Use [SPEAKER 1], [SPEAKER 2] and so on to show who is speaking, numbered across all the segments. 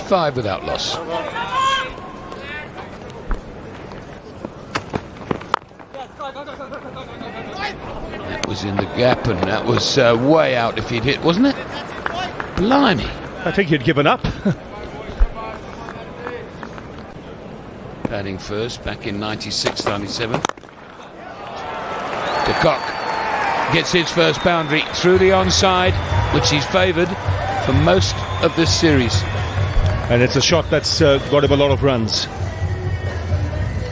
[SPEAKER 1] 5 without loss. That was in the gap, and that was way out if he'd hit, wasn't it? Blimey.
[SPEAKER 2] I think he'd given up.
[SPEAKER 1] Batting first, back in 96, 97. De kock gets his first boundary through the onside, which he's favoured for most of this series.
[SPEAKER 2] And it's a shot that's got him a lot of runs.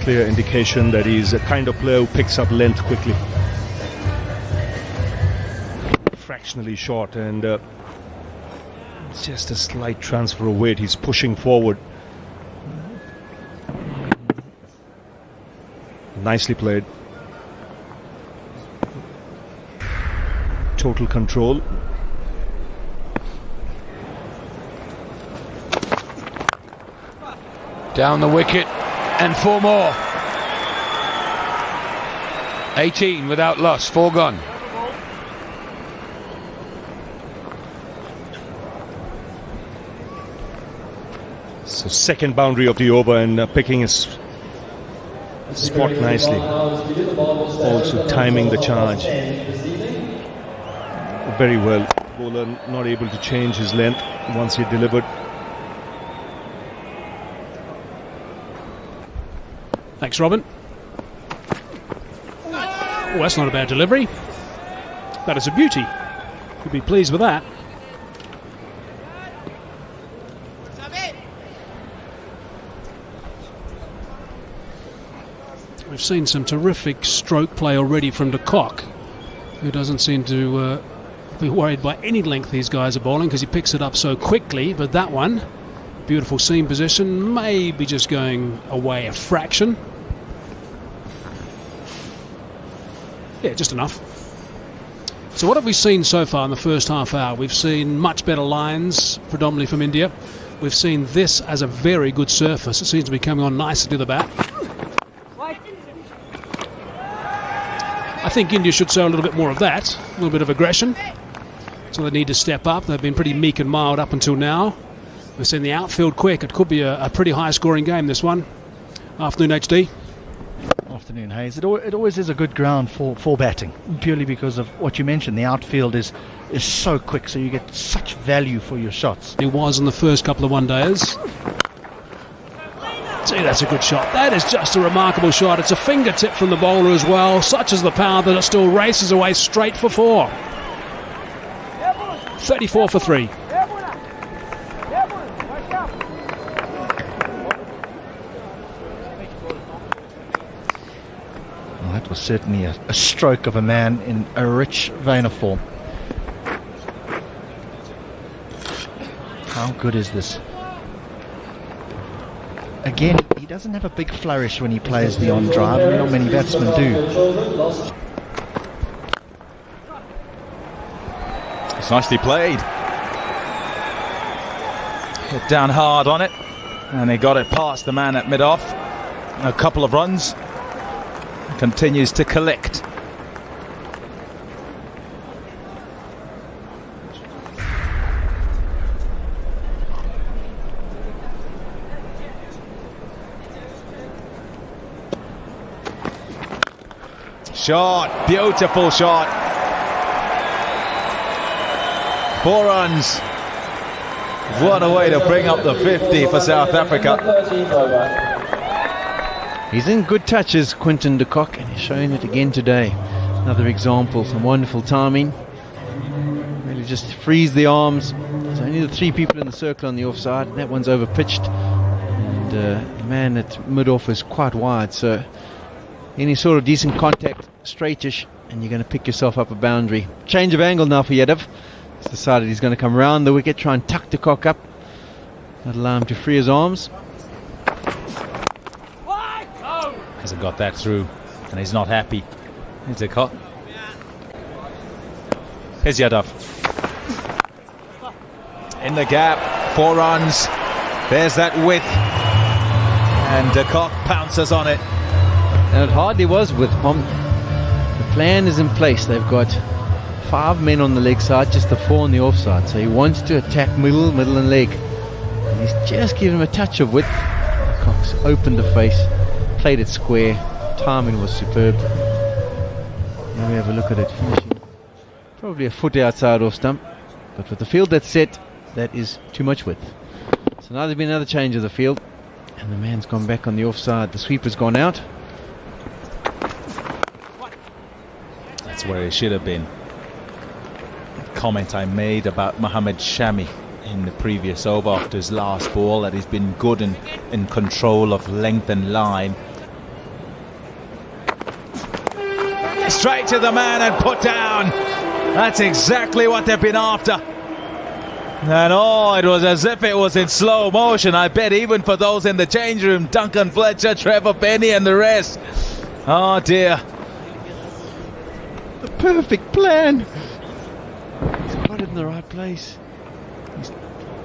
[SPEAKER 2] Clear indication that he's a kind of player who picks up length quickly. Fractionally short, and it's just a slight transfer of weight. He's pushing forward. Nicely played. Total control.
[SPEAKER 1] Down the wicket, and 4 more. 18 without loss, 4 gone.
[SPEAKER 2] So second boundary of the over, and picking his spot nicely. Also timing the charge very well. Bowler not able to change his length once he delivered.
[SPEAKER 3] Thanks, Robin. Oh, that's not a bad delivery. That is a beauty. You'll be pleased with that. We've seen some terrific stroke play already from De kock, who doesn't seem to be worried by any length these guys are bowling, because he picks it up so quickly. But that one, beautiful seam position, maybe just going away a fraction. Yeah, just enough. So what have we seen so far in the first half hour? We've seen much better lines, predominantly from India. We've seen this as a very good surface. It seems to be coming on nicely to the bat. I think India should show a little bit more of that, a little bit of aggression. So they need to step up. They've been pretty meek and mild up until now. We've seen the outfield quick. It could be a pretty high-scoring game, this one. Afternoon, HD.
[SPEAKER 4] Afternoon, Hayes. It always is a good ground for batting, purely because of what you mentioned. The outfield is so quick, so you get such value for your shots.
[SPEAKER 3] It was in the first couple of one-dayers. See, that's a good shot. That is just a remarkable shot. It's a fingertip from the bowler as well. Such is the power that it still races away straight for 4. 34 for 3.
[SPEAKER 4] Well, that was certainly a stroke of a man in a rich vein of form. How good is this? Again, he doesn't have a big flourish when he plays the on drive. Not many batsmen do.
[SPEAKER 5] It's nicely played. Hit down hard on it, and he got it past the man at mid-off. A couple of runs. Continues to collect. Shot, beautiful shot. 4 runs. What a way to bring up the 50 for South Africa.
[SPEAKER 6] He's in good touches, Quinton De kock, and he's showing it again today. Another example, some wonderful timing. Really just frees the arms. There's only the 3 people in the circle on the offside. That one's over pitched, and the man at mid-off is quite wide, so any sort of decent contact, straightish, and you're going to pick yourself up a boundary. Change of angle now for Yadav. He's decided he's going to come round the wicket, try and tuck De kock up. That'll allow him to free his arms.
[SPEAKER 5] Hasn't got that through, and he's not happy. Here's De kock. Here's Yadav. In the gap, 4 runs. There's that width. And De kock pounces on it.
[SPEAKER 6] And it hardly was with him. The plan is in place. They've got 5 men on the leg side, just the 4 on the offside. So he wants to attack middle and leg. And He's just given him a touch of width. Cox opened the face, played it square. Timing was superb. Now we have a look at it finishing. Probably a foot outside off stump, but with the field that's set, that is too much width. So now there's been another change of the field, and the man's gone back on the offside. The sweeper's gone out.
[SPEAKER 5] That's where he should have been. The comment I made about Mohamed Shami in the previous over after his last ball, that he's been good in control of length and line. Straight to the man and put down. That's exactly what they've been after. And oh, it was as if it was in slow motion. I bet even for those in the change room, Duncan Fletcher, Trevor Penny and the rest. Oh dear.
[SPEAKER 6] The perfect plan. He's got it in the right place. He's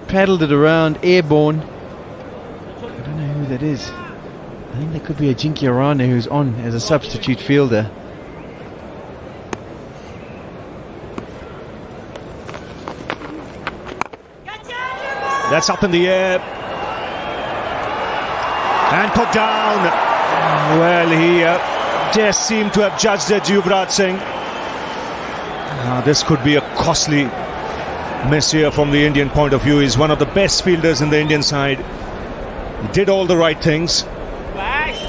[SPEAKER 6] paddled it around, airborne. I don't know who that is. I think that could be a Jinky Arana who's on as a substitute fielder.
[SPEAKER 2] That's up in the air. And put down. Well, he just seemed to have judged it, Yuvraj Singh. This could be a costly miss here from the Indian point of view. He's one of the best fielders in the Indian side. He did all the right things.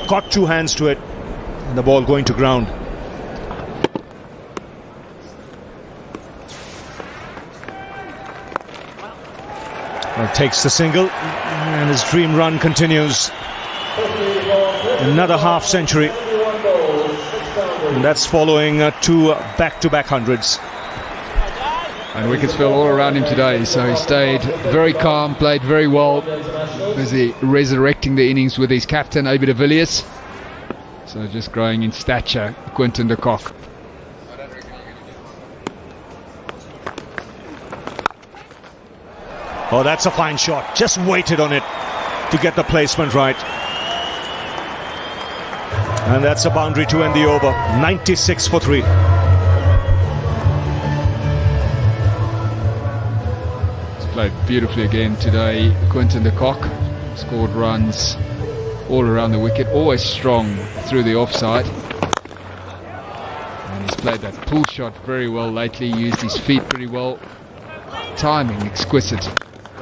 [SPEAKER 2] Got two hands to it. And the ball going to ground. Well, takes the single. And his dream run continues. Another half century. And that's following two back-to-back hundreds.
[SPEAKER 7] And wickets fell all around him today, so he stayed very calm, played very well. Busy resurrecting the innings with his captain, Abby de Villiers. So just growing in stature, Quinton De kock.
[SPEAKER 2] Oh, that's a fine shot. Just waited on it to get the placement right. And that's a boundary to end the over. 96 for 3.
[SPEAKER 7] Played beautifully again today. Quinton De kock scored runs all around the wicket, always strong through the offside, and he's played that pull shot very well lately, used his feet pretty well, timing exquisite,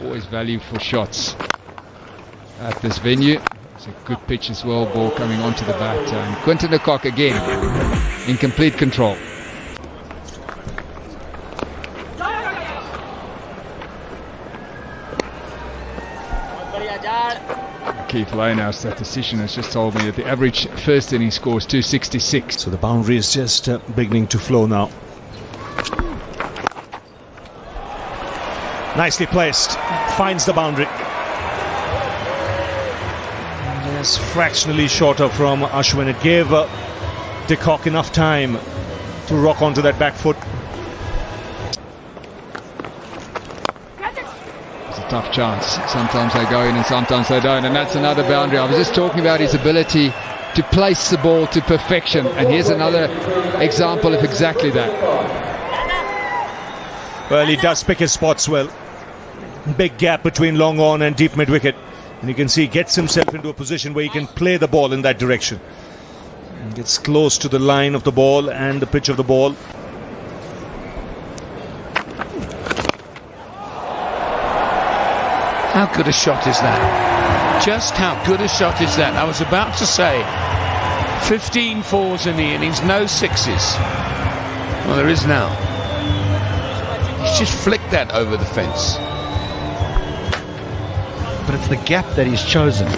[SPEAKER 7] always value for shots at this venue. It's a good pitch as well, ball coming onto the bat, and Quinton De kock again in complete control. Keith Lane, our statistician, has just told me that the average first inning score is 266.
[SPEAKER 2] So the boundary is just beginning to flow now. Nicely placed. Finds the boundary. Just fractionally shorter from Ashwin. It gave De kock enough time to rock onto that back foot.
[SPEAKER 7] Tough chance. Sometimes they go in and sometimes they don't, and that's another boundary. I was just talking about his ability to place the ball to perfection, and here's another example of exactly that.
[SPEAKER 2] Well, he does pick his spots well. Big gap between long on and deep mid wicket, and you can see he gets himself into a position where he can play the ball in that direction and gets close to the line of the ball and the pitch of the ball.
[SPEAKER 1] How good a shot is that? Just how good a shot is that? I was about to say 15 fours in the innings, no sixes. Well, there is now. He's just flicked that over the fence.
[SPEAKER 4] But it's the gap that he's chosen.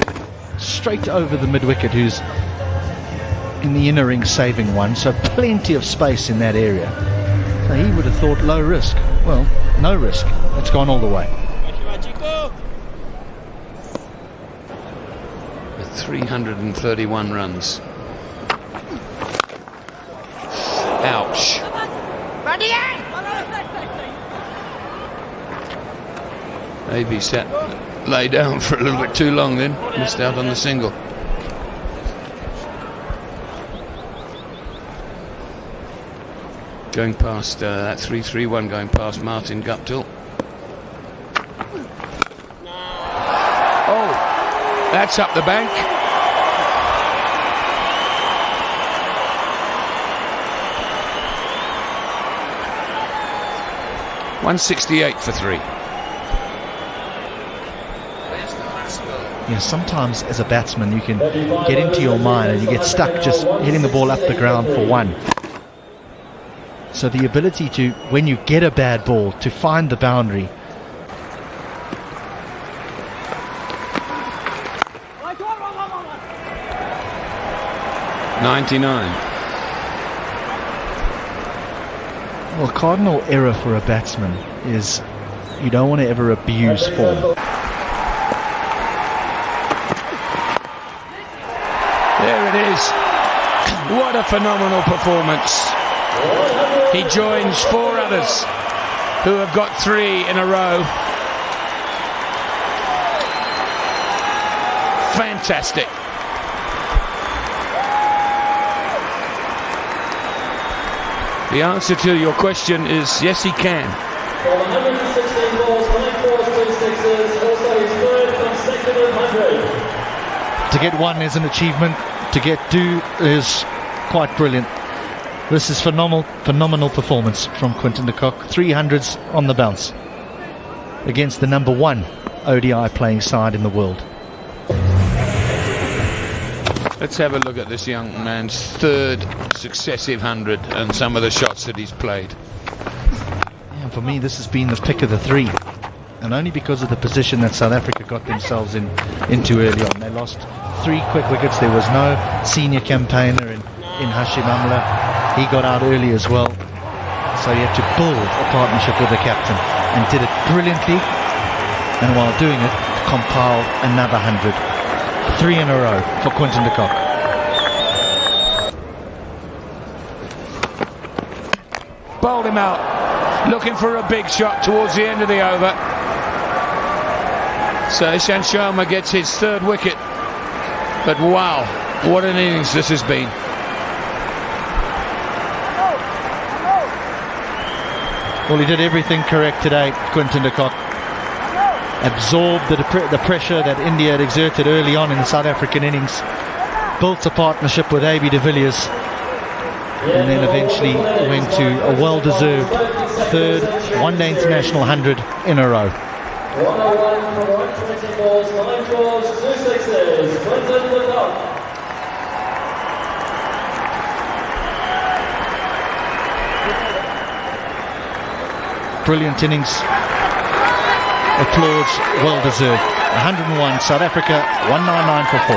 [SPEAKER 4] Straight over the mid-wicket, who's in the inner ring saving one, so plenty of space in that area. So he would have thought low risk. Well, no risk. It's gone all the way.
[SPEAKER 1] 331 runs. Ouch. Maybe lay down for a little bit too long then. Missed out on the single. Going past that 331, going past Martin Guptill. That's up the bank. .168 for 3.
[SPEAKER 4] Yeah, sometimes as a batsman you can get into your mind and you get stuck just hitting the ball up the ground for 1. So the ability to, when you get a bad ball, to find the boundary.
[SPEAKER 1] .99.
[SPEAKER 4] Well, cardinal error for a batsman is you don't want to ever abuse form.
[SPEAKER 1] There it is. What a phenomenal performance. He joins 4 others who have got 3 in a row. Fantastic. The answer to your question is yes, he can.
[SPEAKER 8] 116 balls, 9 fours, 2 sixes, also his 3rd consecutive 100.
[SPEAKER 4] To get 1 is an achievement. To get 2 is quite brilliant. This is phenomenal performance from Quinton De kock. 300s on the bounce against the number 1 ODI playing side in the world.
[SPEAKER 1] Let's have a look at this young man's 3rd successive 100 and some of the shots that he's played.
[SPEAKER 4] Yeah, for me, this has been the pick of the 3, and only because of the position that South Africa got themselves into early on. They lost 3 quick wickets. There was no senior campaigner in Hashim Amla. He got out early as well, so he had to build a partnership with the captain and did it brilliantly, and while doing it compiled another 100. 3 in a row for Quinton De kock.
[SPEAKER 1] Bowled him out, looking for a big shot towards the end of the over. So Ishant Sharma gets his 3rd wicket. But wow, what an innings this has been.
[SPEAKER 4] Well, he did everything correct today, Quinton De kock. Absorbed the pressure that India had exerted early on in the South African innings, built a partnership with A.B. de Villiers, and then eventually went to a well-deserved 3rd one-day international 100 in a row.
[SPEAKER 8] 101 from 120 balls, 9 fours, 2 sixes, Quinton De kock.
[SPEAKER 4] Brilliant innings. Applause, well deserved. 101, South Africa, 199 for 4.